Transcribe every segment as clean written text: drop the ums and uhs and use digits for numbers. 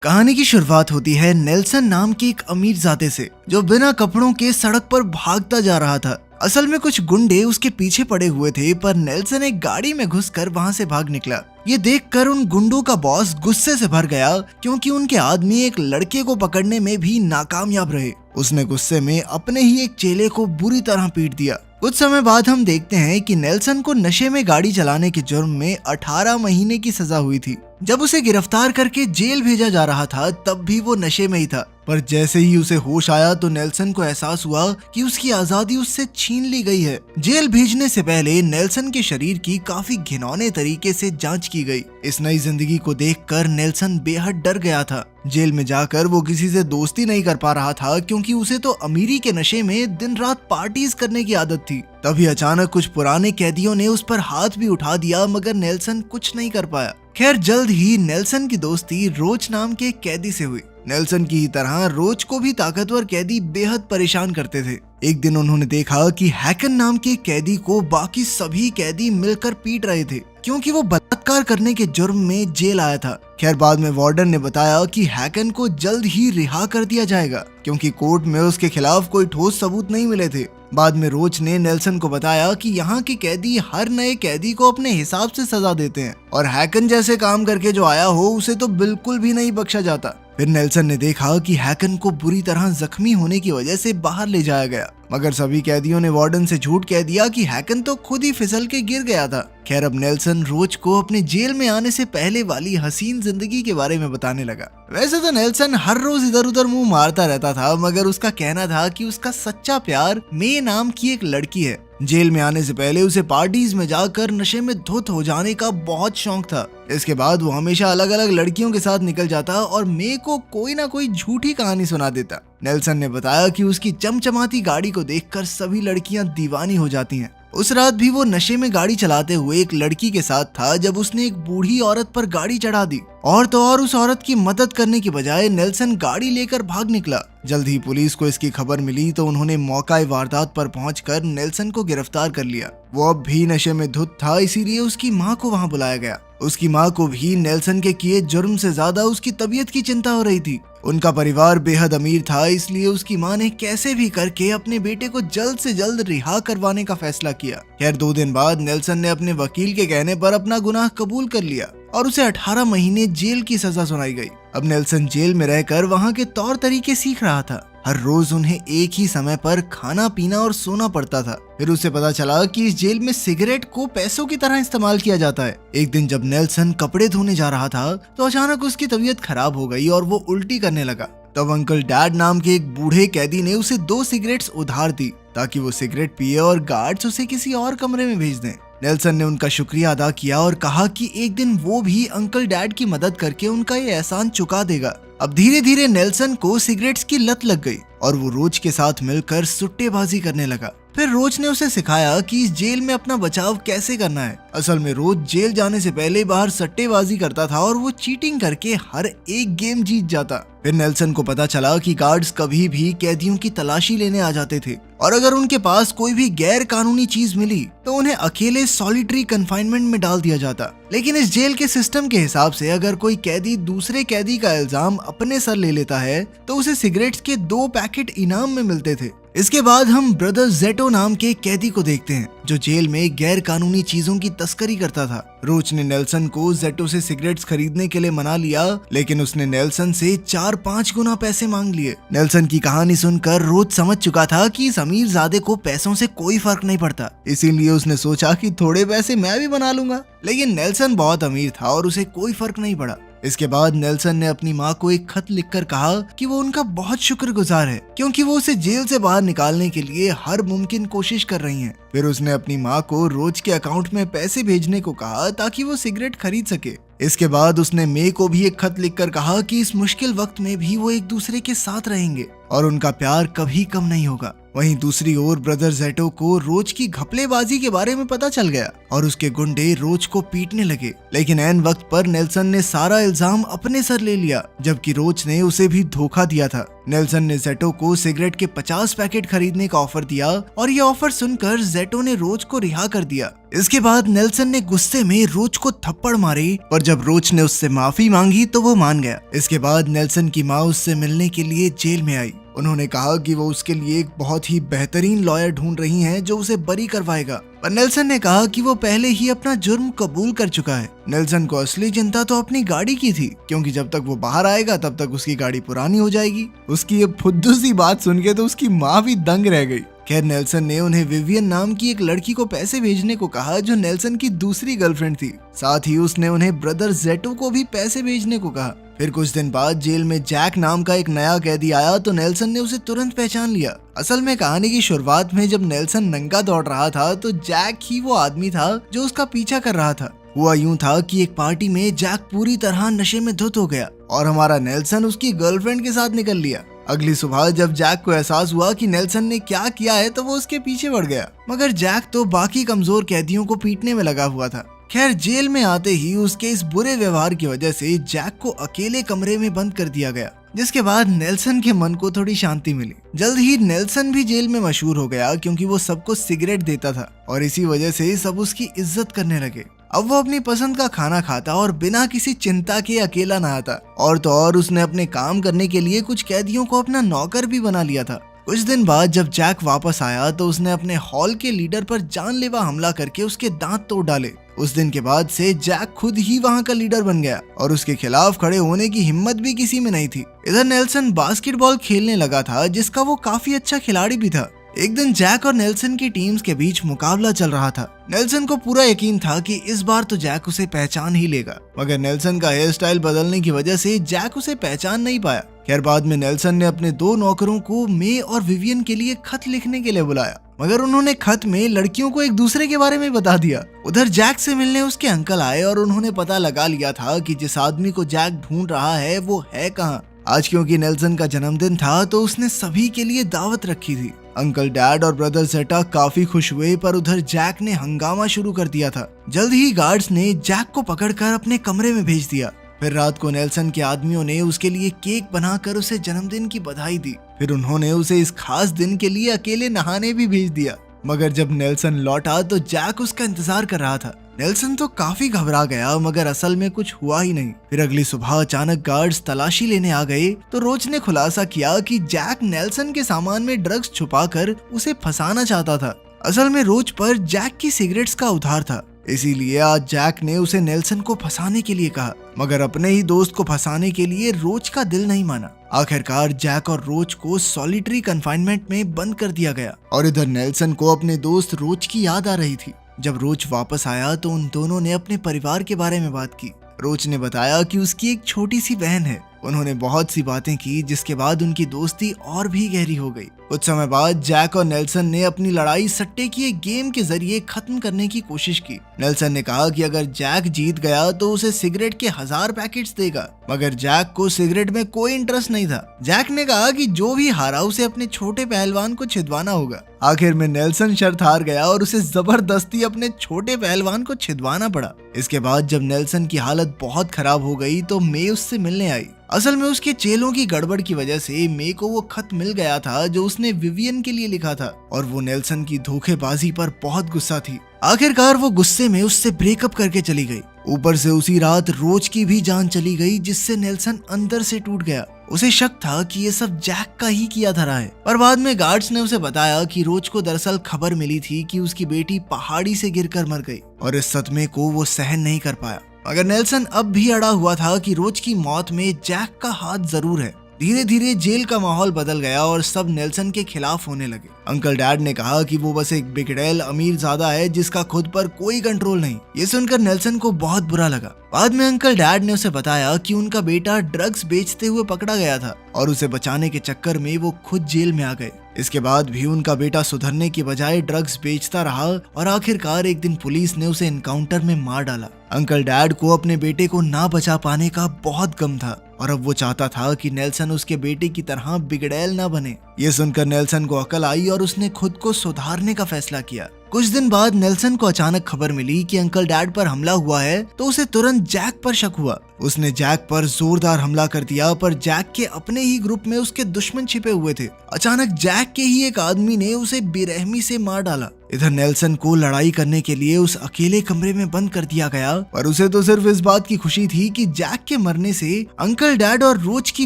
कहानी की शुरुआत होती है नेल्सन नाम के एक अमीरजादे से, जो बिना कपड़ों के सड़क पर भागता जा रहा था। असल में कुछ गुंडे उसके पीछे पड़े हुए थे, पर नेल्सन एक गाड़ी में घुसकर वहां से भाग निकला। ये देखकर उन गुंडों का बॉस गुस्से से भर गया, क्योंकि उनके आदमी एक लड़के को पकड़ने में भी नाकामयाब रहे। उसने गुस्से में अपने ही एक चेले को बुरी तरह पीट दिया। कुछ समय बाद हम देखते हैं कि नेल्सन को नशे में गाड़ी चलाने के जुर्म में 18 महीने की सजा हुई थी। जब उसे गिरफ्तार करके जेल भेजा जा रहा था, तब भी वो नशे में ही था। पर जैसे ही उसे होश आया तो नेल्सन को एहसास हुआ कि उसकी आजादी उससे छीन ली गई है। जेल भेजने से पहले नेल्सन के शरीर की काफी घिनौने तरीके से जांच की गई। इस नई जिंदगी को देखकर नेल्सन बेहद डर गया था। जेल में जाकर वो किसी से दोस्ती नहीं कर पा रहा था, क्योंकि उसे तो अमीरी के नशे में दिन रात पार्टीज करने की आदत थी। तभी अचानक कुछ पुराने कैदियों ने उस पर हाथ भी उठा दिया, मगर नेल्सन कुछ नहीं कर पाया। खैर, जल्द ही नेल्सन की दोस्ती रोच नाम के कैदी से हुई। नेल्सन की ही तरह रोच को भी ताकतवर कैदी बेहद परेशान करते थे। एक दिन उन्होंने देखा कि हैकन नाम के कैदी को बाकी सभी कैदी मिलकर पीट रहे थे, क्योंकि वो बलात्कार करने के जुर्म में जेल आया था। खैर, बाद में वार्डन ने बताया कि हैकन को जल्द ही रिहा कर दिया जाएगा, क्योंकि कोर्ट में उसके खिलाफ कोई ठोस सबूत नहीं मिले थे। बाद में रोच ने नेल्सन को बताया कि यहाँ के कैदी हर नए कैदी को अपने हिसाब से सजा देते हैं, और हैकन जैसे काम करके जो आया हो उसे तो बिल्कुल भी नहीं बख्शा जाता। फिर नेल्सन ने देखा कि हैकन को बुरी तरह जख्मी होने की वजह से बाहर ले जाया गया, मगर सभी कैदियों ने वार्डन से झूठ कह दिया कि हैकन तो खुद ही फिसल के गिर गया था। खैर, अब नेल्सन रोच को अपने जेल में आने से पहले वाली हसीन जिंदगी के बारे में बताने लगा। वैसे तो नेल्सन हर रोज इधर उधर मुंह मारता रहता था, मगर उसका कहना था कि उसका सच्चा प्यार मे नाम की एक लड़की है। जेल में आने से पहले उसे पार्टीज में जाकर नशे में धुत हो जाने का बहुत शौक था। इसके बाद वो हमेशा अलग अलग लड़कियों के साथ निकल जाता और मे को कोई ना कोई झूठी कहानी सुना देता। नेल्सन ने बताया कि उसकी चमचमाती गाड़ी को देखकर सभी लड़कियां दीवानी हो जाती हैं। उस रात भी वो नशे में गाड़ी चलाते हुए एक लड़की के साथ था, जब उसने एक बूढ़ी औरत पर गाड़ी चढ़ा दी। और तो और उस औरत की मदद करने की बजाय नेल्सन गाड़ी लेकर भाग निकला। जल्द ही पुलिस को इसकी खबर मिली तो उन्होंने मौका वारदात पर पहुंचकर नेल्सन को गिरफ्तार कर लिया। वो अब भी नशे में धुत था, इसीलिए उसकी माँ को वहां बुलाया गया। उसकी माँ को भी नेल्सन के किए जुर्म से ज्यादा उसकी तबीयत की चिंता हो रही थी। उनका परिवार बेहद अमीर था, इसलिए उसकी माँ ने कैसे भी करके अपने बेटे को जल्द से जल्द रिहा करवाने का फैसला किया। खैर, 2 दिन बाद नेल्सन ने अपने वकील के कहने पर अपना गुनाह कबूल कर लिया और उसे 18 महीने जेल की सजा सुनाई गई। अब नेल्सन जेल में रहकर वहाँ के तौर तरीके सीख रहा था। हर रोज उन्हें एक ही समय पर खाना पीना और सोना पड़ता था। फिर उसे पता चला कि इस जेल में सिगरेट को पैसों की तरह इस्तेमाल किया जाता है। एक दिन जब नेल्सन कपड़े धोने जा रहा था तो अचानक उसकी तबीयत खराब हो गई और वो उल्टी करने लगा। तब अंकल डैड नाम के एक बूढ़े कैदी ने उसे 2 सिगरेट्स उधार दी, ताकि वो सिगरेट पिए और गार्ड्स उसे किसी और कमरे में भेज दें। नेल्सन ने उनका शुक्रिया अदा किया और कहा कि एक दिन वो भी अंकल डैड की मदद करके उनका ये एहसान चुका देगा। अब धीरे धीरे नेल्सन को सिगरेट्स की लत लग गई और वो रोज के साथ मिलकर सुट्टेबाजी करने लगा। फिर रोज ने उसे सिखाया कि इस जेल में अपना बचाव कैसे करना है। असल में रोज जेल जाने से पहले बाहर सट्टेबाजी करता था और वो चीटिंग करके हर एक गेम जीत जाता। फिर नेल्सन को पता चला कि गार्ड्स कभी भी कैदियों की तलाशी लेने आ जाते थे, और अगर उनके पास कोई भी गैर कानूनी चीज मिली तो उन्हें अकेले सॉलिटरी कन्फाइनमेंट में डाल दिया जाता। लेकिन इस जेल के सिस्टम के हिसाब से अगर कोई कैदी दूसरे कैदी का इल्जाम अपने सर ले लेता है तो उसे सिगरेट्स के 2 पैकेट इनाम में मिलते थे। इसके बाद हम ब्रदर जेटो नाम के कैदी को देखते हैं, जो जेल में गैर कानूनी चीजों की तस्करी करता था। रोच ने नेल्सन को जेटो से सिगरेट्स खरीदने के लिए मना लिया, लेकिन उसने नेल्सन से 4-5 गुना पैसे मांग लिए। नेल्सन की कहानी सुनकर रोच समझ चुका था कि इस अमीरजादे को पैसों से कोई फर्क नहीं पड़ता, इसीलिए उसने सोचा कि थोड़े पैसे मैं भी बना लूंगा। लेकिन नेल्सन बहुत अमीर था और उसे कोई फर्क नहीं पड़ा। इसके बाद नेल्सन ने अपनी माँ को एक खत लिखकर कहा कि वो उनका बहुत शुक्रगुजार है, क्योंकि वो उसे जेल से बाहर निकालने के लिए हर मुमकिन कोशिश कर रही हैं। फिर उसने अपनी माँ को रोज के अकाउंट में पैसे भेजने को कहा ताकि वो सिगरेट खरीद सके। इसके बाद उसने मे को भी एक खत लिखकर कहा कि इस मुश्किल वक्त में भी वो एक दूसरे के साथ रहेंगे और उनका प्यार कभी कम नहीं होगा। वहीं दूसरी ओर ब्रदर जेटो को रोज की घपलेबाजी के बारे में पता चल गया और उसके गुंडे रोज को पीटने लगे। लेकिन ऐन वक्त पर नेल्सन ने सारा इल्जाम अपने सर ले लिया, जबकि रोज ने उसे भी धोखा दिया था। नेल्सन ने जेटो को सिगरेट के 50 पैकेट खरीदने का ऑफर दिया और ये ऑफर सुनकर जेटो ने रोज को रिहा कर दिया। इसके बाद नेल्सन ने गुस्से में रोज को थप्पड़ मारे, पर जब रोज ने उससे माफी मांगी तो वो मान गया। इसके बाद नेल्सन की माँ उससे मिलने के लिए जेल में आई। उन्होंने कहा कि वो उसके लिए एक बहुत ही बेहतरीन लॉयर ढूंढ रही हैं जो उसे बरी करवाएगा, पर नेल्सन ने कहा कि वो पहले ही अपना जुर्म कबूल कर चुका है। नेल्सन को असली चिंता तो अपनी गाड़ी की थी, क्योंकि जब तक वो बाहर आएगा तब तक उसकी गाड़ी पुरानी हो जाएगी। उसकी ये फुद्दू सी बात सुन के तो उसकी माँ भी दंग रह गई। खैर, नेल्सन ने उन्हें विवियन नाम की एक लड़की को पैसे भेजने को कहा जो नेल्सन की दूसरी गर्लफ्रेंड थी। साथ ही उसने उन्हें ब्रदर जेटो को भी पैसे भेजने को कहा। फिर कुछ दिन बाद जेल में जैक नाम का एक नया कैदी आया तो नेल्सन ने उसे तुरंत पहचान लिया। असल में कहानी की शुरुआत में जब नेल्सन नंगा दौड़ रहा था तो जैक ही वो आदमी था जो उसका पीछा कर रहा था। हुआ यूं था कि एक पार्टी में जैक पूरी तरह नशे में धुत हो गया और हमारा नेल्सन उसकी गर्लफ्रेंड के साथ निकल लिया। अगली सुबह जब जैक को एहसास हुआ कि नेल्सन ने क्या किया है तो वो उसके पीछे बढ़ गया, मगर जैक तो बाकी कमजोर कैदियों को पीटने में लगा हुआ था। खैर, जेल में आते ही उसके इस बुरे व्यवहार की वजह से जैक को अकेले कमरे में बंद कर दिया गया, जिसके बाद नेल्सन के मन को थोड़ी शांति मिली। जल्द ही नेल्सन भी जेल में मशहूर हो गया, क्योंकि वो सबको सिगरेट देता था और इसी वजह से सब उसकी इज्जत करने लगे। अब वो अपनी पसंद का खाना खाता और बिना किसी चिंता के अकेला नहाता। और तो और उसने अपने काम करने के लिए कुछ कैदियों को अपना नौकर भी बना लिया था। कुछ दिन बाद जब जैक वापस आया तो उसने अपने हॉल के लीडर पर जानलेवा हमला करके उसके दांत तोड़ डाले। उस दिन के बाद से जैक खुद ही वहाँ का लीडर बन गया और उसके खिलाफ खड़े होने की हिम्मत भी किसी में नहीं थी। इधर नेल्सन बास्केटबॉल खेलने लगा था, जिसका वो काफी अच्छा खिलाड़ी भी था। एक दिन जैक और नेल्सन की टीम्स के बीच मुकाबला चल रहा था। नेल्सन को पूरा यकीन था कि इस बार तो जैक उसे पहचान ही लेगा, मगर नेल्सन का हेयर स्टाइल बदलने की वजह से जैक उसे पहचान नहीं पाया। खैर, बाद में नेल्सन ने अपने दो नौकरों को मे और विवियन के लिए खत लिखने के लिए बुलाया, मगर उन्होंने खत में लड़कियों को एक दूसरे के बारे में बता दिया। उधर जैक से मिलने उसके अंकल आए और उन्होंने पता लगा लिया था कि जिस आदमी को जैक ढूंढ रहा है वो है कहाँ। आज क्योंकि नेल्सन का जन्मदिन था तो उसने सभी के लिए दावत रखी थी। अंकल, डैड और ब्रदर जेटा काफी खुश हुए, पर उधर जैक ने हंगामा शुरू कर दिया था। जल्द ही गार्ड्स ने जैक को पकड़कर अपने कमरे में भेज दिया। फिर रात को नेल्सन के आदमियों ने उसके लिए केक बनाकर उसे जन्मदिन की बधाई दी। फिर उन्होंने उसे इस खास दिन के लिए अकेले नहाने भी भेज दिया। मगर जब नेल्सन लौटा तो जैक उसका इंतजार कर रहा था। नेल्सन तो काफी घबरा गया, मगर असल में कुछ हुआ ही नहीं। फिर अगली सुबह अचानक गार्ड्स तलाशी लेने आ गए तो रोज ने खुलासा किया कि जैक नेल्सन के सामान में ड्रग्स छुपाकर उसे फंसाना चाहता था। असल में रोज पर जैक की सिगरेट्स का उधार था, इसीलिए आज जैक ने उसे नेल्सन को फंसाने के लिए कहा, मगर अपने ही दोस्त को फंसाने के लिए रोज का दिल नहीं माना। आखिरकार जैक और रोज को सॉलिटरी कन्फाइनमेंट में बंद कर दिया गया और इधर नेल्सन को अपने दोस्त रोज की याद आ रही थी। जब रोज वापस आया तो उन दोनों ने अपने परिवार के बारे में बात की। रोज ने बताया कि उसकी एक छोटी सी बहन है। उन्होंने बहुत सी बातें की, जिसके बाद उनकी दोस्ती और भी गहरी हो गई। कुछ समय बाद जैक और नेल्सन ने अपनी लड़ाई सट्टे की एक गेम के जरिए खत्म करने की कोशिश की। नेल्सन ने कहा कि अगर जैक जीत गया तो उसे सिगरेट के 1000 पैकेट्स देगा, मगर जैक को सिगरेट में कोई इंटरेस्ट नहीं था। जैक ने कहा कि जो भी हारा उसे अपने छोटे पहलवान को छिदवाना होगा। आखिर में नेल्सन शर्त हार गया और उसे जबरदस्ती अपने छोटे पहलवान को छिदवाना पड़ा। इसके बाद जब नेल्सन की हालत बहुत खराब हो गई तो मे उससे मिलने आई। असल में उसके चेलों की गड़बड़ की वजह से मे को वो खत मिल गया था जो उसने विवियन के लिए लिखा था और वो नेल्सन की धोखेबाजी पर बहुत गुस्सा थी। आखिरकार वो गुस्से में उससे ब्रेकअप करके चली गई। ऊपर से उसी रात रोज की भी जान चली गई, जिससे नेल्सन अंदर से टूट गया। उसे शक था कि ये सब जैक का ही किया धरा है, पर बाद में गार्ड्स ने उसे बताया कि रोज को दरअसल खबर मिली थी कि उसकी बेटी पहाड़ी से गिरकर मर गई और इस सदमे को वो सहन नहीं कर पाया। मगर नेल्सन अब भी अड़ा हुआ था कि रोज की मौत में जैक का हाथ जरूर है। धीरे धीरे जेल का माहौल बदल गया और सब नेल्सन के खिलाफ होने लगे। अंकल डैड ने कहा कि वो बस एक बिगड़ैल अमीरजादा है जिसका खुद पर कोई कंट्रोल नहीं। ये सुनकर नेल्सन को बहुत बुरा लगा। बाद में अंकल डैड ने उसे बताया कि उनका बेटा ड्रग्स बेचते हुए पकड़ा गया था और उसे बचाने के चक्कर में वो खुद जेल में आ गए। इसके बाद भी उनका बेटा सुधरने की बजाय ड्रग्स बेचता रहा और आखिरकार एक दिन पुलिस ने उसे एनकाउंटर में मार डाला। अंकल डैड को अपने बेटे को ना बचा पाने का बहुत गम था और अब वो चाहता था कि नेल्सन उसके बेटे की तरह बिगड़ैल ना बने। ये सुनकर नेल्सन को अकल आई और उसने खुद को सुधारने का फैसला किया। कुछ दिन बाद नेल्सन को अचानक खबर मिली कि अंकल डैड पर हमला हुआ है, तो उसे तुरंत जैक पर शक हुआ। उसने जैक पर जोरदार हमला कर दिया, पर जैक के अपने ही ग्रुप में उसके दुश्मन छिपे हुए थे। अचानक जैक के ही एक आदमी ने उसे बेरहमी से मार डाला। इधर नेल्सन को लड़ाई करने के लिए उस अकेले कमरे में बंद कर दिया गया, पर उसे तो सिर्फ इस बात की खुशी थी कि जैक के मरने से अंकल डैड और रोज की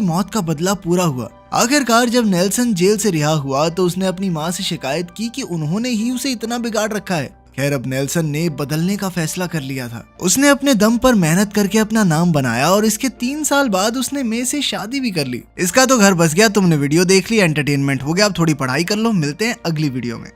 मौत का बदला पूरा हुआ। आखिरकार जब नेल्सन जेल से रिहा हुआ तो उसने अपनी माँ से शिकायत की कि उन्होंने ही उसे इतना बिगाड़ रखा है। खैर, अब नेल्सन ने बदलने का फैसला कर लिया था। उसने अपने दम पर मेहनत करके अपना नाम बनाया और इसके 3 साल बाद उसने मे से शादी भी कर ली। इसका तो घर बस गया। तुमने वीडियो देख ली, एंटरटेनमेंट हो गया, अब थोड़ी पढ़ाई कर लो। मिलते हैं अगली वीडियो में।